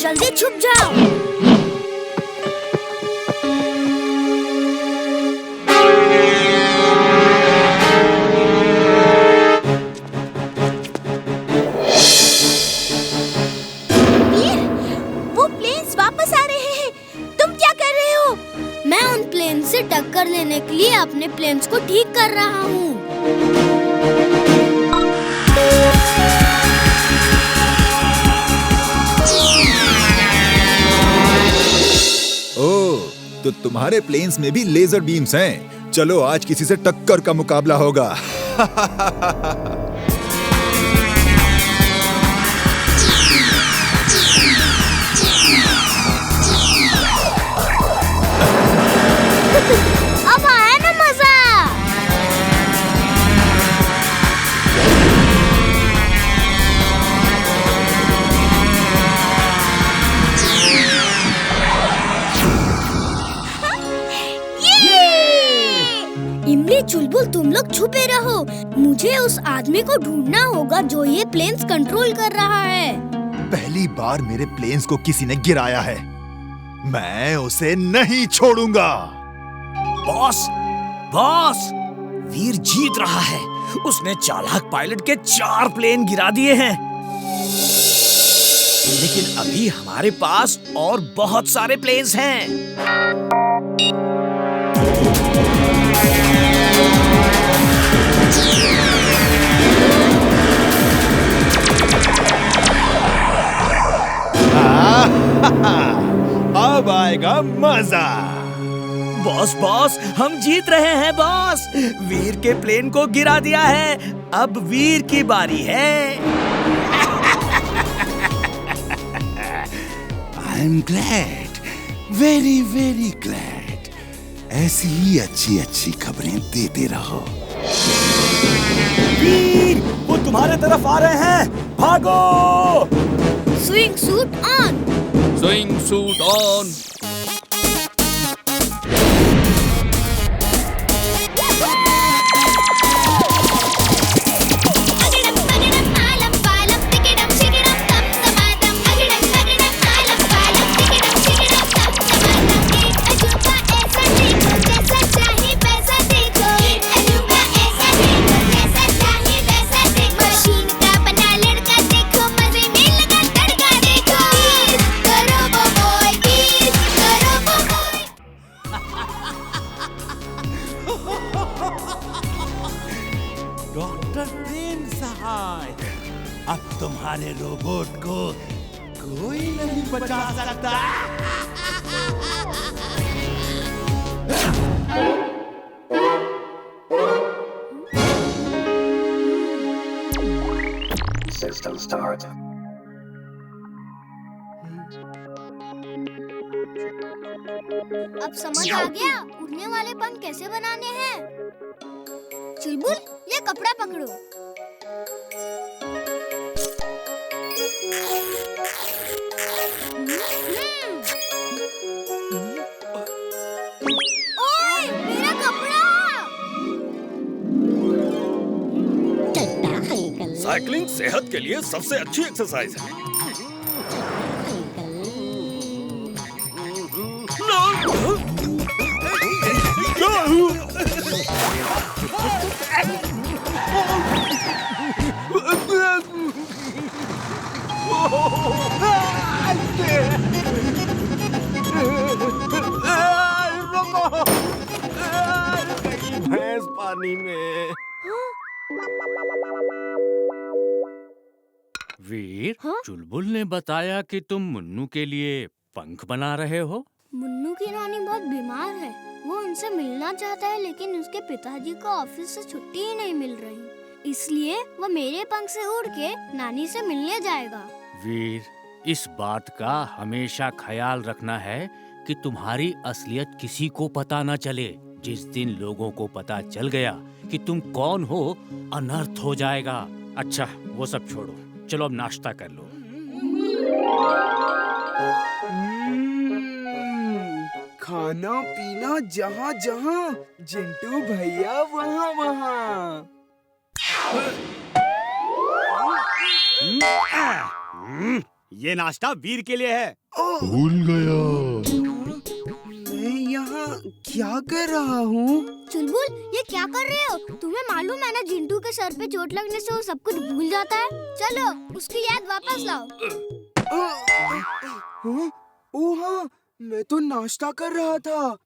जल्दी छुप जाओ। वीर, वो प्लेन्स वापस आ रहे हैं। तुम क्या कर रहे हो? मैं उन प्लेन से टक्कर लेने के लिए अपने प्लेन्स को ठीक कर रहा हूँ। ओह, तो तुम्हारे प्लेन्स में भी लेजर बीम्स हैं। चलो आज किसी से टक्कर का मुकाबला होगा। अब आया ना मजा। इमली, चुलबुल, तुम लोग छुपे रहो। मुझे उस आदमी को ढूंढना होगा जो ये प्लेन्स कंट्रोल कर रहा है। पहली बार मेरे प्लेन्स को किसी ने गिराया है। मैं उसे नहीं छोड़ूंगा। बॉस, बॉस, वीर जीत रहा है। उसने चालाक पायलट के 4 प्लेन गिरा दिए हैं। लेकिन अभी हमारे पास और बहुत सारे प्लेन्स हैं। अब आएगा मजा। बॉस, बॉस, हम जीत रहे हैं बॉस। वीर के प्लेन को गिरा दिया है। अब वीर की बारी है। I am glad, very very glad. ऐसी ही अच्छी अच्छी खबरें देते रहो। वीर, वो तुम्हारे तरफ आ रहे हैं। भागो! Swing suit on. Swing suit on. Doctor Prem Sahay, अब तुम्हारे रोबोट को कोई नहीं बचा सकता। System start. अब समझ आ गया उड़ने वाले पंख कैसे बनाने हैं। चुलबुल, ये कपड़ा पकड़ो। ओए, मेरा कपड़ा! साइकिलिंग सेहत के लिए सबसे अच्छी एक्सरसाइज है। भैंस पानी में। वीर, हाँ? चुलबुल ने बताया कि तुम मुन्नू के लिए पंख बना रहे हो। मुन्नू की नानी बहुत बीमार है। वो उनसे मिलना चाहता है, लेकिन उसके पिताजी को ऑफिस से छुट्टी ही नहीं मिल रही। इसलिए वो मेरे पंख से उड़ के नानी से मिलने जाएगा। वीर, इस बात का हमेशा ख्याल रखना है कि तुम्हारी असलियत किसी को पता न चले। जिस दिन लोगों को पता चल गया कि तुम कौन हो, अनर्थ हो जाएगा। अच्छा, वो सब छोड़ो, चलो अब नाश्ता कर लो। खाना पीना जहाँ जहाँ, जिंटू भैया वहाँ वहाँ। ये नाश्ता वीर के लिए है। भूल गया। मैं यहाँ क्या कर रहा हूँ? चुलबुल, ये क्या कर रहे हो? तुम्हें मालूम है ना, जिंटू के सर पे चोट लगने से वो सब कुछ भूल जाता है। चलो उसकी याद वापस लाओ। हाँ? ओह हाँ, मैं तो नाश्ता कर रहा था।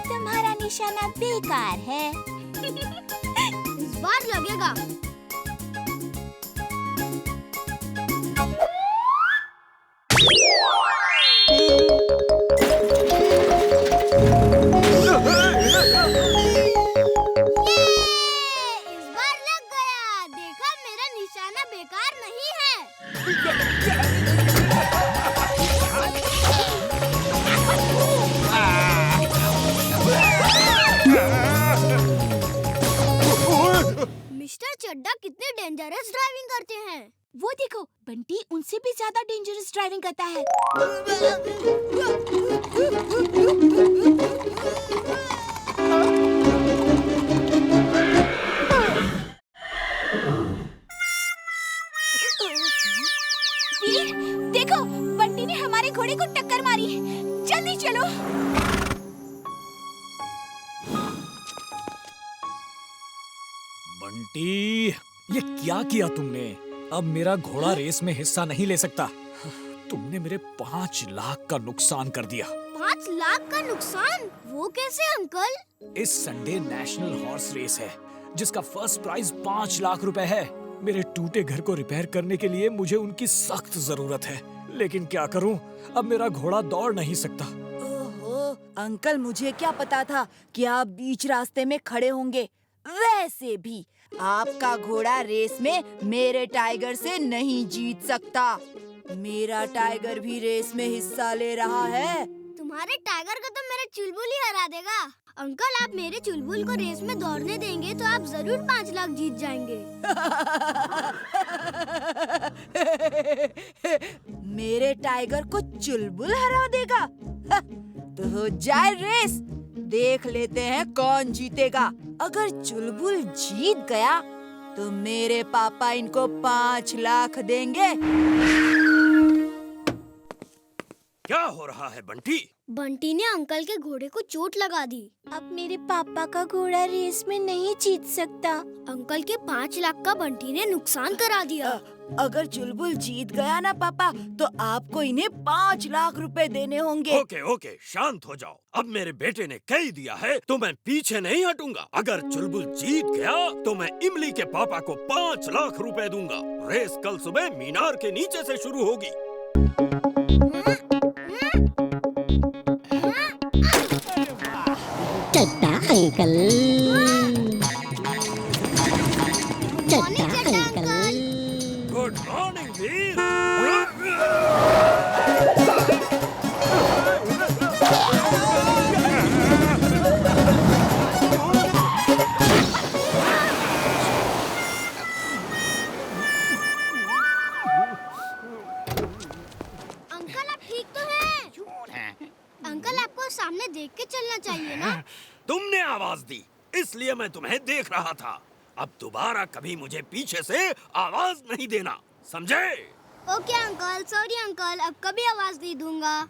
तुम्हारा निशाना बेकार है। इस बार लगेगा। इस बार लग गया। देखा, मेरा निशाना बेकार नहीं है। मिस्टर चड्डा कितने डेंजरस ड्राइविंग करते हैं। वो देखो, बंटी उनसे भी ज्यादा डेंजरस ड्राइविंग करता है। वीर, देखो, बंटी ने हमारे घोड़े को टक्कर मारी। जल्दी चलो। बंटी, ये क्या किया तुमने? अब मेरा घोड़ा रेस में हिस्सा नहीं ले सकता। तुमने मेरे 5 लाख का नुकसान कर दिया। 5 लाख का नुकसान? वो कैसे अंकल? इस संडे नेशनल हॉर्स रेस है, जिसका फर्स्ट प्राइज 5 लाख रुपए है। मेरे टूटे घर को रिपेयर करने के लिए मुझे उनकी सख्त जरूरत है, लेकिन क्या करूं? अब मेरा घोड़ा दौड़ नहीं सकता। ओहो, अंकल, मुझे क्या पता था कि आप बीच रास्ते में खड़े होंगे। वैसे भी आपका घोड़ा रेस में मेरे टाइगर से नहीं जीत सकता। मेरा टाइगर भी रेस में हिस्सा ले रहा है। तुम्हारे टाइगर को तो मेरे चुलबुल ही हरा देगा। अंकल, आप मेरे चुलबुल को रेस में दौड़ने देंगे तो आप जरूर 5 लाख जीत जाएंगे। मेरे टाइगर को चुलबुल हरा देगा? तो हो जाए रेस, देख लेते हैं कौन जीतेगा। अगर चुलबुल जीत गया तो मेरे पापा इनको 5 लाख देंगे। क्या हो रहा है बंटी? बंटी ने अंकल के घोड़े को चोट लगा दी। अब मेरे पापा का घोड़ा रेस में नहीं जीत सकता। अंकल के 5 लाख का बंटी ने नुकसान करा दिया। अगर चुलबुल जीत गया ना पापा, तो आपको इन्हें 5 लाख रुपए देने होंगे। ओके ओके, शांत हो जाओ। अब मेरे बेटे ने कह दिया है तो मैं पीछे नहीं हटूंगा। अगर चुलबुल जीत गया तो मैं इमली के पापा को 5 लाख रुपए दूंगा। रेस कल सुबह मीनार के नीचे से शुरू होगी। चड्डा अंकल, चड्डा अंकल। गुड मॉर्निंग वीर। अंकल, आप ठीक तो हैं? अंकल, आपको सामने देख के चलना चाहिए ना। तुमने आवाज दी, इसलिए मैं तुम्हें देख रहा था। अब दोबारा कभी मुझे पीछे से आवाज नहीं देना, समझे? ओके अंकल, सॉरी अंकल, अब कभी आवाज नहीं दूंगा। हाँ?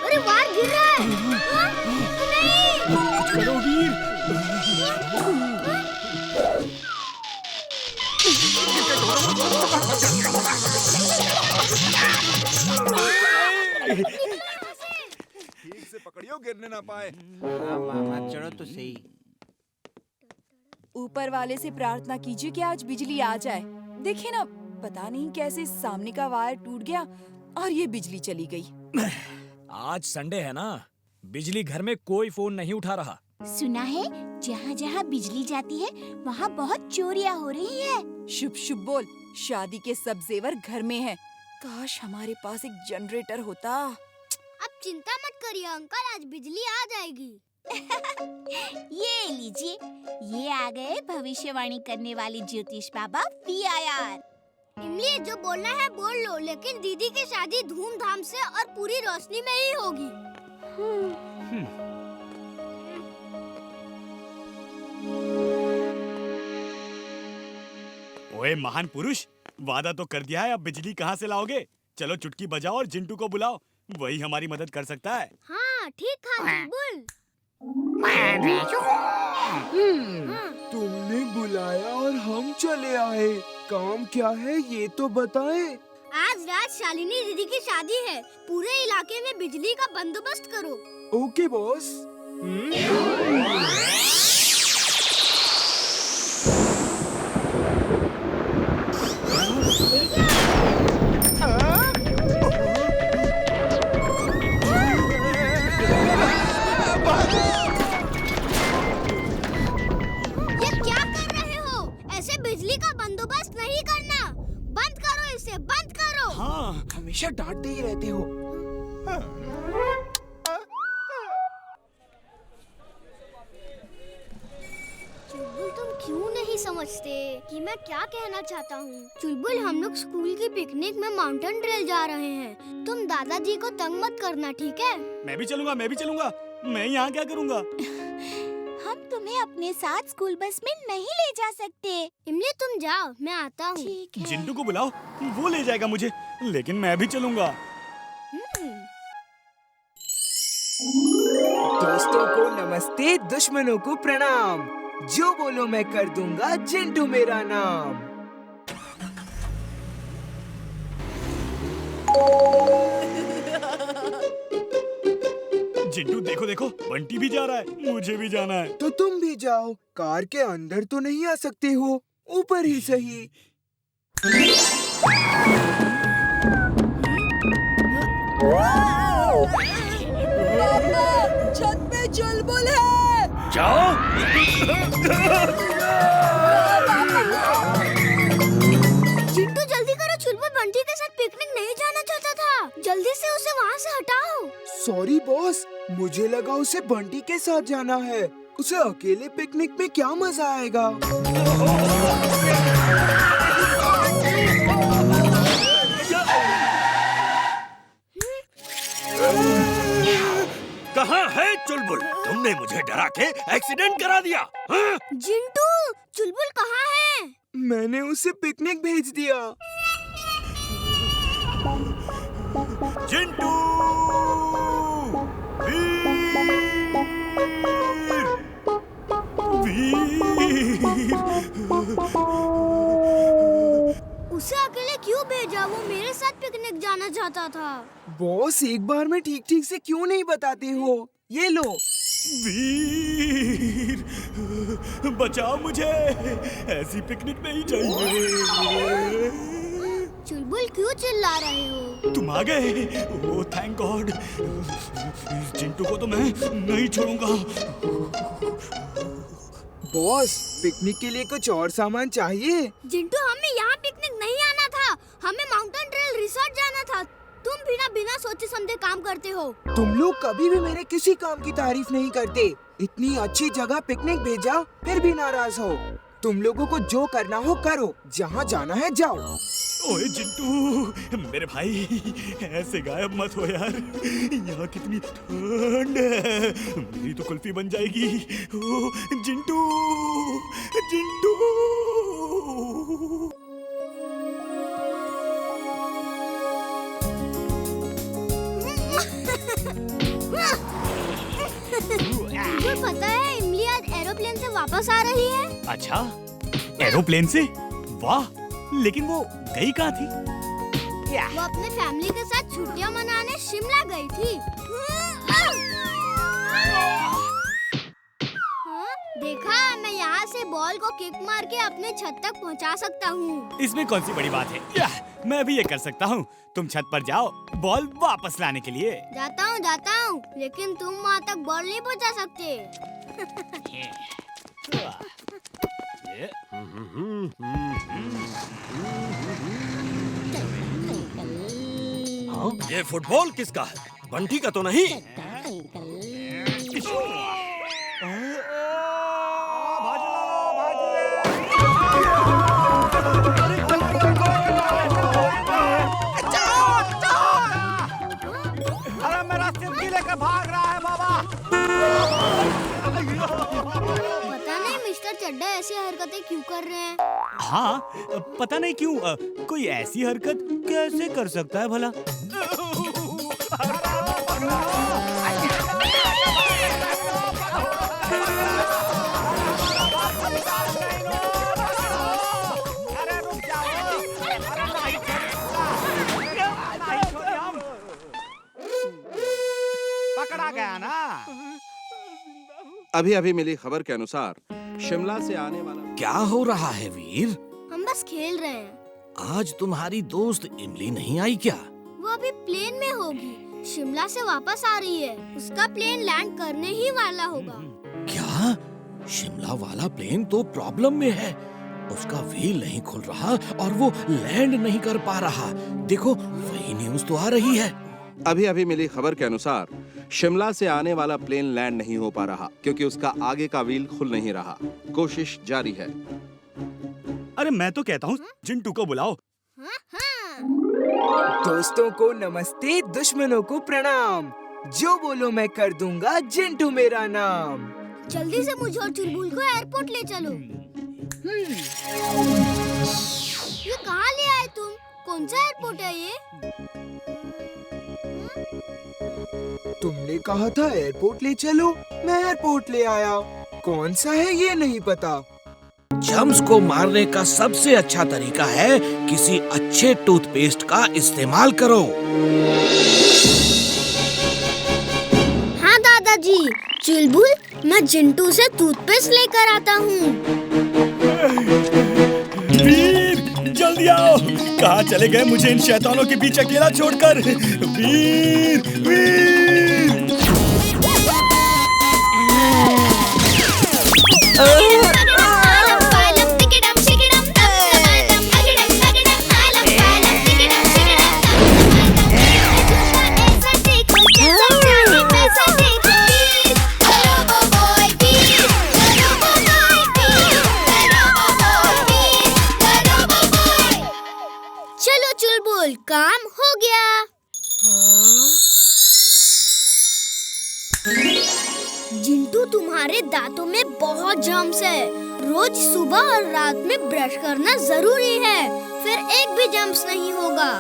अरे वार गिर रहा है। हाँ? नहीं। करो वीर। ठीक से पकड़ियो, गिरने ना पाए। मामा चढ़ो तो सही। ऊपर वाले से प्रार्थना कीजिए कि आज बिजली आ जाए। देखिए ना, पता नहीं कैसे सामने का वायर टूट गया और ये बिजली चली गई। आज संडे है ना, बिजली घर में कोई फोन नहीं उठा रहा। सुना है जहाँ जहाँ बिजली जाती है वहाँ बहुत चोरियाँ हो रही है। शुभ शुभ बोल। शादी के सब जेवर घर में हैं। काश हमारे पास एक जनरेटर होता। अब चिंता मत करिए अंकल, आज बिजली आ जाएगी। ये लीजिए, ये आ गए भविष्यवाणी करने वाली ज्योतिष बाबा VIR। इमली जो बोलना है बोल लो, लेकिन दीदी की शादी धूमधाम से और पूरी रोशनी में ही होगी। ओए महान पुरुष, वादा तो कर दिया है, अब बिजली कहाँ से लाओगे? चलो चुटकी बजाओ और जिंटू को बुलाओ, वही हमारी मदद कर सकता है। हाँ ठीक कहा चुलबुल। तुमने बुलाया और हम चले आए। काम क्या है ये तो बताएं। आज रात शालिनी दीदी की शादी है, पूरे इलाके में बिजली का बंदोबस्त करो। Okay boss. बिजली का बंदोबस्त नहीं करना, बंद करो इसे, बंद करो। हाँ, हमेशा डांटते ही रहते हो। चुलबुल तुम क्यों नहीं समझते कि मैं क्या कहना चाहता हूँ? चुलबुल हम लोग स्कूल की पिकनिक में माउंटेन ट्रेल जा रहे हैं, तुम दादाजी को तंग मत करना, ठीक है? मैं भी चलूंगा, मैं भी चलूंगा। मैं यहाँ क्या करूँगा? हम तुम्हें अपने साथ स्कूल बस में नहीं ले जा सकते। इमली तुम जाओ, मैं आता हूँ। ठीक है। जिंटू को बुलाओ, वो ले जाएगा मुझे, लेकिन मैं भी चलूंगा। दोस्तों को नमस्ते, दुश्मनों को प्रणाम। जो बोलो मैं कर दूंगा, जिंटू मेरा नाम। जिंटू देखो देखो, बंटी भी जा रहा है, मुझे भी जाना है। तो तुम भी जाओ, कार के अंदर तो नहीं आ सकते हो, ऊपर ही सही। पापा, छत पे चुलबुल है। जाओ। जिंटू जल्दी करो, चुलबुल बंटी के साथ पिकनिक नहीं जाना चाहता था, जल्दी से उसे वहाँ से हटाओ। सॉरी बॉस, मुझे लगा उसे बंटी के साथ जाना है। उसे अकेले पिकनिक में क्या मजा आएगा। कहाँ है चुलबुल? तुमने मुझे डरा के एक्सीडेंट करा दिया। हाँ? जिंटू, चुलबुल कहाँ है? मैंने उसे पिकनिक भेज दिया। जिंटू! उसे अकेले क्यों भेजा? वो मेरे साथ पिकनिक जाना चाहता था। बॉस, एक बार में ठीक ठीक से क्यों नहीं बताते हो? ये लो। वीर, बचाओ मुझे, ऐसी पिकनिक नहीं चाहिए। चुलबुल क्यों चिल्ला रहे हो? तुम आ गए, ओह थैंक गॉड। जिंटू को तो मैं नहीं छोड़ूंगा। बॉस, पिकनिक के लिए कुछ और सामान चाहिए? जिंटू, हमें यहाँ पिकनिक नहीं आना था, हमें माउंटेन ट्रेल रिसोर्ट जाना था। तुम बिना सोचे समझे काम करते हो। तुम लोग कभी भी मेरे किसी काम की तारीफ नहीं करते। इतनी अच्छी जगह पिकनिक भेजा, फिर भी नाराज हो। तुम लोगों को जो करना हो करो, जहाँ जाना है जाओ। ओए जिंटू, मेरे भाई, ऐसे गायब मत हो यार, यहाँ कितनी ठंड है, मेरी तो कुल्फी बन जाएगी। ओ, जिंटू, जिंटू। तुझे पता है इमली आज एरोप्लेन से वापस आ रही है? अच्छा, एरोप्लेन से? वाह, लेकिन वो गई कहाँ थी? वो अपने फैमिली के साथ छुट्टियां मनाने शिमला गई थी। देखा, मैं यहाँ से बॉल को किक मार के अपने छत तक पहुँचा सकता हूँ। इसमें कौन सी बड़ी बात है? मैं भी ये कर सकता हूँ। तुम छत पर जाओ बॉल वापस लाने के लिए। जाता हूँ, लेकिन तुम वहाँ तक बॉल नहीं पहुँचा सकते। ये फुटबॉल किसका है? बंटी का तो नहीं? चड्डा ऐसी हरकतें क्यों कर रहे हैं? हाँ, पता नहीं क्यों कोई ऐसी हरकत कैसे कर सकता है भला? पकड़ा गया ना। अभी अभी मिली खबर के अनुसार शिमला से आने वाला। क्या हो रहा है वीर? हम बस खेल रहे हैं। आज तुम्हारी दोस्त इमली नहीं आई क्या? वो अभी प्लेन में होगी, शिमला से वापस आ रही है। उसका प्लेन लैंड करने ही वाला होगा। क्या? शिमला वाला प्लेन तो प्रॉब्लम में है। उसका व्हील नहीं खुल रहा और वो लैंड नहीं कर पा रहा। देखो वही न्यूज़ तो आ रही है। अभी अभी मिली खबर के अनुसार शिमला से आने वाला प्लेन लैंड नहीं हो पा रहा क्योंकि उसका आगे का व्हील खुल नहीं रहा। कोशिश जारी है। अरे मैं तो कहता हूँ जिंटू को बुलाओ। दोस्तों को नमस्ते, दुश्मनों को प्रणाम। जो बोलो मैं कर दूंगा, जिंटू मेरा नाम। जल्दी से मुझे और चुलबुल को एयरपोर्ट ले चलो। ये कहाँ ले आए तुम? कौन सा एयरपोर्ट है ये? तुमने कहा था एयरपोर्ट ले चलो, मैं एयरपोर्ट ले आया। कौन सा है ये नहीं पता। जर्म्स को मारने का सबसे अच्छा तरीका है किसी अच्छे टूथपेस्ट का इस्तेमाल करो। हाँ दादाजी, चुलबुल मैं जिंटू से टूथपेस्ट लेकर आता हूँ। वीर जल्दी आओ। कहाँ चले गए मुझे इन शैतानों के बीच अकेला छोड़कर? वीर वीर चलो चुलबुल, काम हो गया। जिंटू तुम्हारे दांतों में बहुत जर्म्स है। रोज सुबह और रात में ब्रश करना जरूरी है, फिर एक भी जर्म्स नहीं होगा।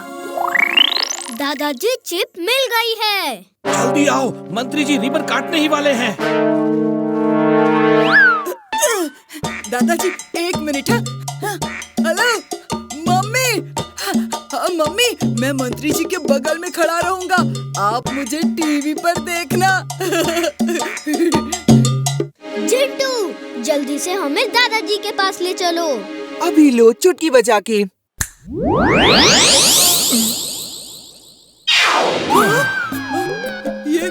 दादाजी चिप मिल गई है। जल्दी आओ, मंत्री जी रिबन काटने ही वाले हैं। दादाजी एक मिनट। Hello mummy. मम्मी मैं मंत्री जी के बगल में खड़ा रहूंगा, आप मुझे टीवी पर देखना। जिंटू जल्दी से हमें दादाजी के पास ले चलो। अभी लो चुटकी बजा के। ये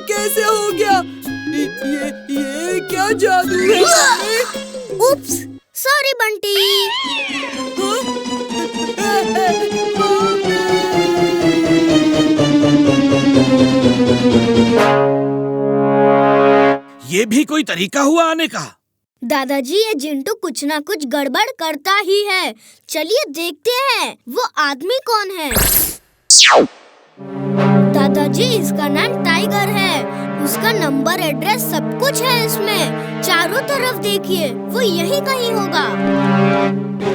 कैसे हो गया? ये क्या जादू है? उप्स, सॉरी बंटी। ये भी कोई तरीका हुआ आने का? दादाजी ये जिंटू कुछ ना कुछ गड़बड़ करता ही है। चलिए देखते हैं वो आदमी कौन है। दादाजी इसका नाम टाइगर है। उसका नंबर, एड्रेस सब कुछ है इसमें। चारों तरफ देखिए, वो यहीं कहीं होगा।